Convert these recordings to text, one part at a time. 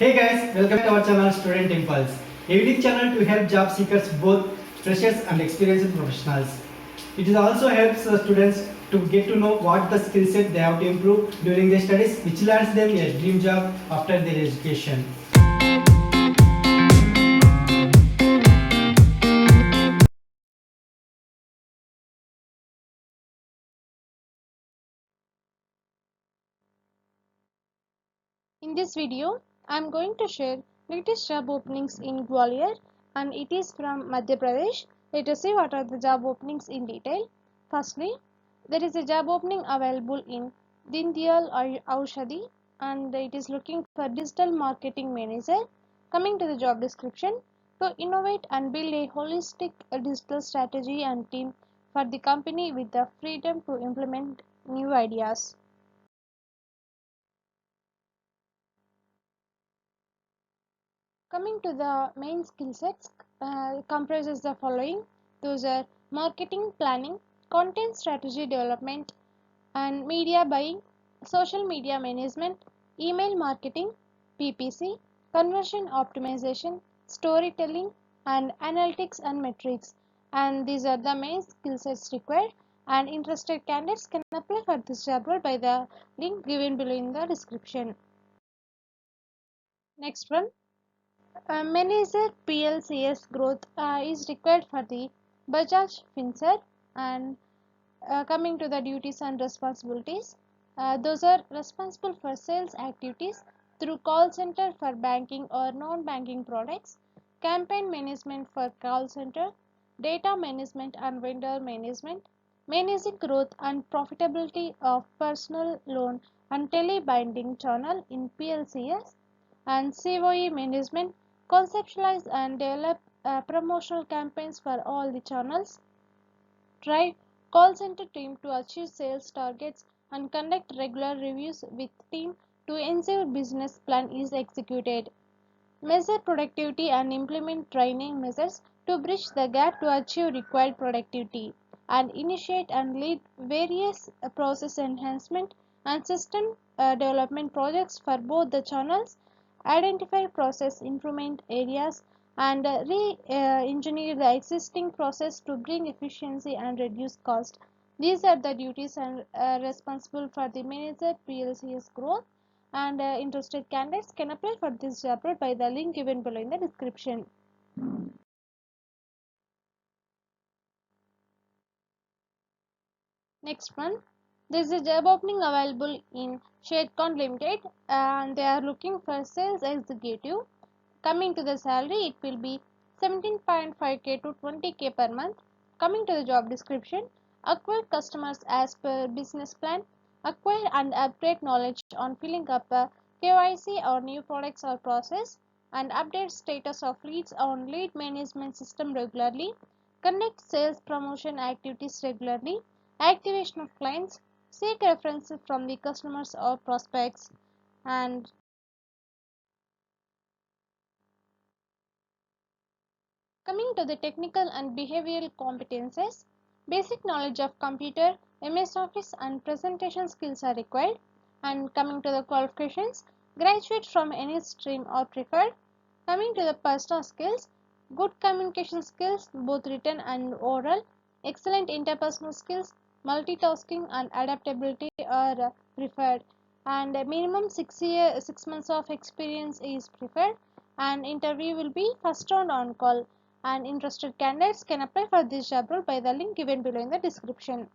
Hey guys, welcome to our channel Student Impulse, a unique channel to help job seekers, both freshers and experienced professionals. It also helps students to get to know what the skill set they have to improve during their studies, which lands them a dream job after their education. In this video, I am going to share latest job openings in Gwalior and it is from Madhya Pradesh. Let us see what are the job openings in detail. Firstly, there is a job opening available in Dindiyal Aushadhi and it is looking for digital marketing manager. Coming to the job description, to innovate and build a holistic digital strategy and team for the company with the freedom to implement new ideas. Coming to the main skill sets, comprises the following. Those are marketing planning, content strategy development, and media buying, social media management, email marketing, PPC, conversion optimization, storytelling, and analytics and metrics. And these are the main skill sets required. And interested candidates can apply for this job role by the link given below in the description. Next one. Manager PLCS growth is required for the Bajaj Finserv and coming to the duties and responsibilities. Those are responsible for sales activities through call center for banking or non-banking products, campaign management for call center, data management and vendor management, managing growth and profitability of personal loan and tele-binding channel in PLCS, and COE management, conceptualize and develop promotional campaigns for all the channels, drive call center team to achieve sales targets and conduct regular reviews with team to ensure business plan is executed, measure productivity and implement training measures to bridge the gap to achieve required productivity, and initiate and lead various process enhancement and system development projects for both the channels, identify process improvement areas, and re-engineer the existing process to bring efficiency and reduce cost. These are the duties and responsible for the manager PLC's growth, and interested candidates can apply for this job role by the link given below in the description. Next one, there is a job opening available in Sharecon Limited and they are looking for sales executive. Coming to the salary, it will be 17.5k to 20k per month. Coming to the job description, acquire customers as per business plan, acquire and upgrade knowledge on filling up a KYC or new products or process, and update status of leads on lead management system regularly, conduct sales promotion activities regularly, activation of clients, seek references from the customers or prospects, and coming to the technical and behavioral competences, basic knowledge of computer, MS Office and presentation skills are required. And coming to the qualifications, graduate from any stream or preferred. Coming to the personal skills, good communication skills, both written and oral, excellent interpersonal skills, multitasking and adaptability are preferred. And a minimum 6 months of experience is preferred. And interview will be first round on call, and interested candidates can apply for this job role by the link given below in the description.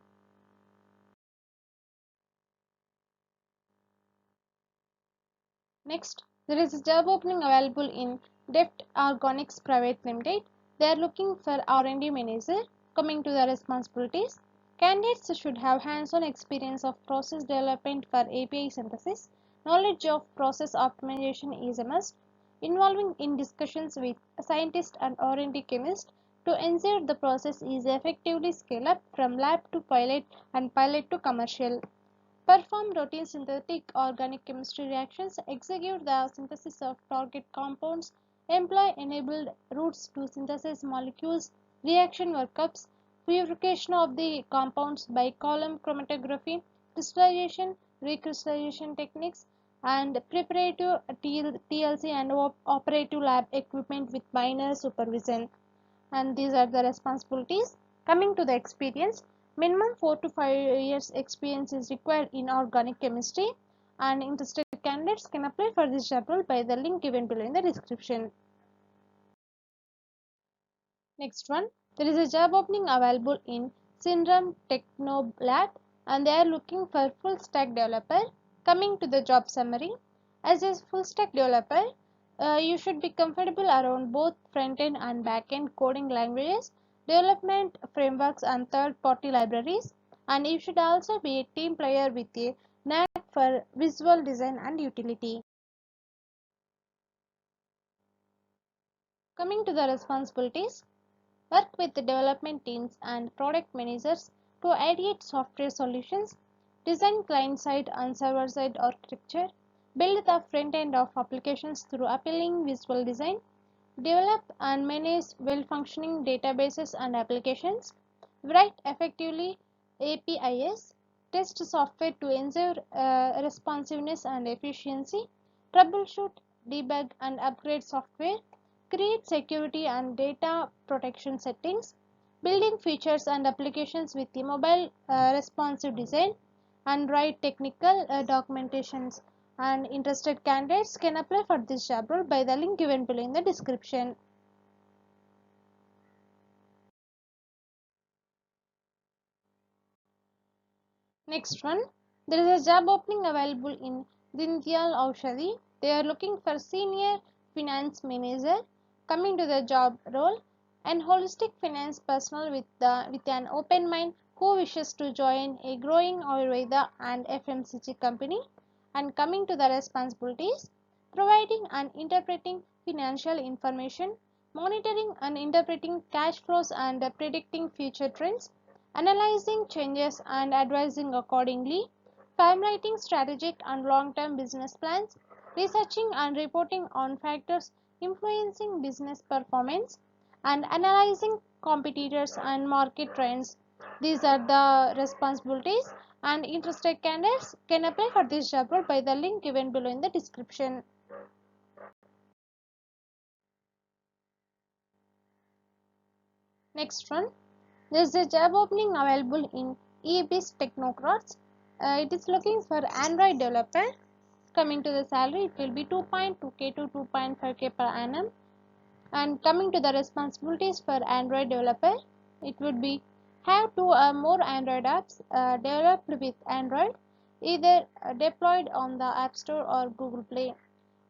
Next, there is a job opening available in Deft Organics Private Limited. They are looking for R&D manager. Coming to the responsibilities, candidates should have hands-on experience of process development for API synthesis. Knowledge of process optimization is a must. Involving in discussions with scientists and R&D chemists to ensure the process is effectively scaled up from lab to pilot and pilot to commercial. Perform routine synthetic organic chemistry reactions, execute the synthesis of target compounds, employ enabled routes to synthesize molecules, reaction workups, purification of the compounds by column chromatography, crystallization, recrystallization techniques, and preparative TLC and operative lab equipment with minor supervision. And these are the responsibilities. Coming to the experience, minimum 4 to 5 years experience is required in organic chemistry, and interested candidates can apply for this job role by the link given below in the description. Next one, there is a job opening available in Syndrome Technoblab, and they are looking for full stack developer. Coming to the job summary, as a full stack developer, you should be comfortable around both front end and back end coding languages, development frameworks, and third party libraries. And you should also be a team player with a knack for visual design and utility. Coming to the responsibilities, work with the development teams and product managers to ideate software solutions, design client-side and server-side architecture, build the front end of applications through appealing visual design, develop and manage well-functioning databases and applications, write effectively APIs, test software to ensure responsiveness and efficiency, troubleshoot, debug and upgrade software, create security and data protection settings, building features and applications with the mobile responsive design, and write technical documentations. And interested candidates can apply for this job role by the link given below in the description. Next one, there is a job opening available in Dindiyal Aushadi. They are looking for senior finance manager. Coming to the job role, an holistic finance personnel with an open mind who wishes to join a growing Ayurveda and FMCG company. And coming to the responsibilities, providing and interpreting financial information, monitoring and interpreting cash flows and predicting future trends, analyzing changes and advising accordingly, formulating strategic and long-term business plans, researching and reporting on factors influencing business performance, and analyzing competitors and market trends. These are the responsibilities, and interested candidates can apply for this job role by the link given below in the description. Next one, there is a job opening available in EBIS Technocrats. It is looking for Android developer. Coming to the salary, it will be 2.2k to 2.5k per annum. And coming to the responsibilities for Android developer, it would be have two or more Android apps developed with Android, either deployed on the App Store or Google Play,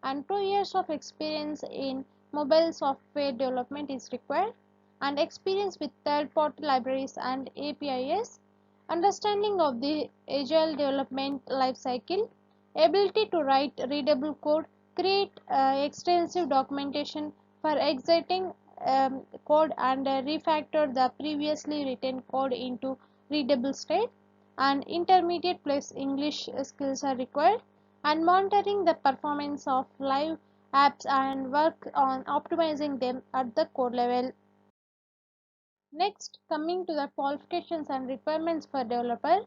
and 2 years of experience in mobile software development is required, and experience with third-party libraries and APIs, understanding of the agile development lifecycle, ability to write readable code, create extensive documentation for exiting code and refactor the previously written code into readable state, and intermediate plus English skills are required, and monitoring the performance of live apps and work on optimizing them at the code level. Next, coming to the qualifications and requirements for developer,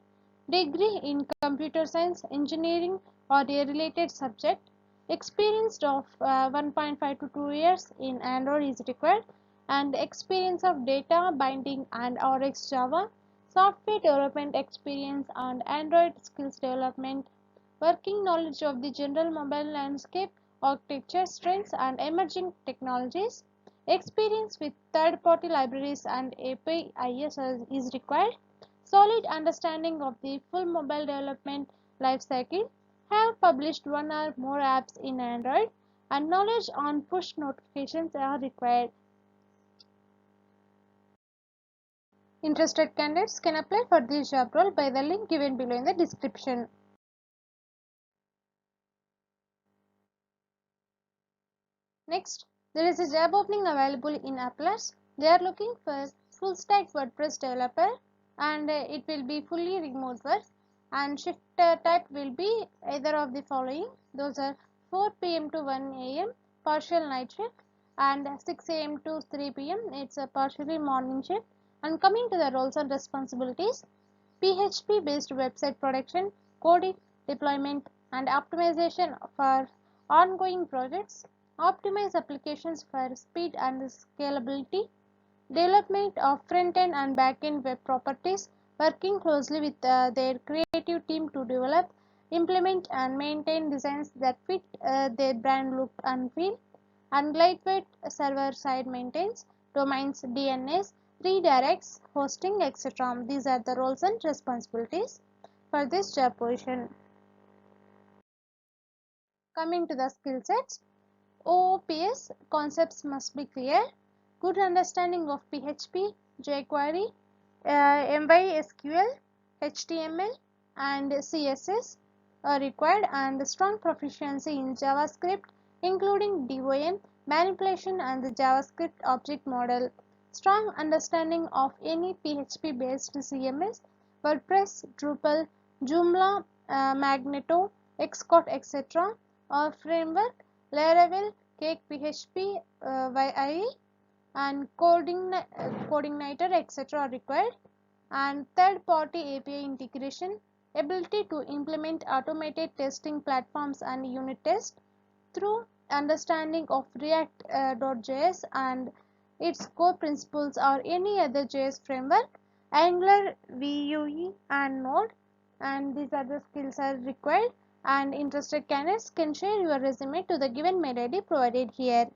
degree in computer science, engineering or a related subject, experience of 1.5 to 2 years in Android is required, and experience of data binding and RX Java, software development experience and Android skills development, working knowledge of the general mobile landscape, architecture, trends and emerging technologies, experience with third-party libraries and APIs is required, solid understanding of the full mobile development lifecycle, have published one or more apps in Android, and knowledge on push notifications are required. Interested candidates can apply for this job role by the link given below in the description. Next, there is a job opening available in Applus. They are looking for full stack WordPress developer, and it will be fully remote work, and shift type will be either of the following. Those are 4 p.m. to 1 a.m. partial night shift, and 6 a.m. to 3 p.m. it's a partially morning shift. And coming to the roles and responsibilities, PHP based website production, coding, deployment, and optimization for ongoing projects, optimize applications for speed and scalability, development of front-end and back-end web properties, working closely with their creative team to develop, implement and maintain designs that fit their brand look and feel, and lightweight server-side maintenance, domains, DNS, redirects, hosting, etc. These are the roles and responsibilities for this job position. Coming to the skill sets, OOPS concepts must be clear, good understanding of PHP, jQuery, MySQL, HTML and CSS are required, and strong proficiency in JavaScript including DOM, manipulation and the JavaScript object model, strong understanding of any PHP based CMS, WordPress, Drupal, Joomla, Magneto, Xcode, etc. or framework, Laravel, Cake PHP, YIE and Coordinator, etc. are required, and third-party API integration, ability to implement automated testing platforms and unit test through understanding of React.js and its core principles or any other JS framework, Angular, Vue and Node, and these other skills are required, and interested candidates can share your resume to the given mail ID provided here.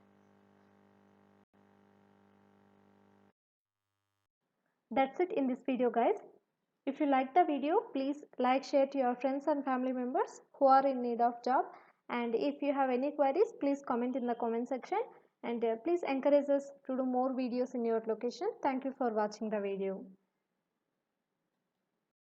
That's it in this video, guys. If you like the video, please like, share to your friends and family members who are in need of job. And if you have any queries, please comment in the comment section, and please encourage us to do more videos in your location. Thank you for watching the video.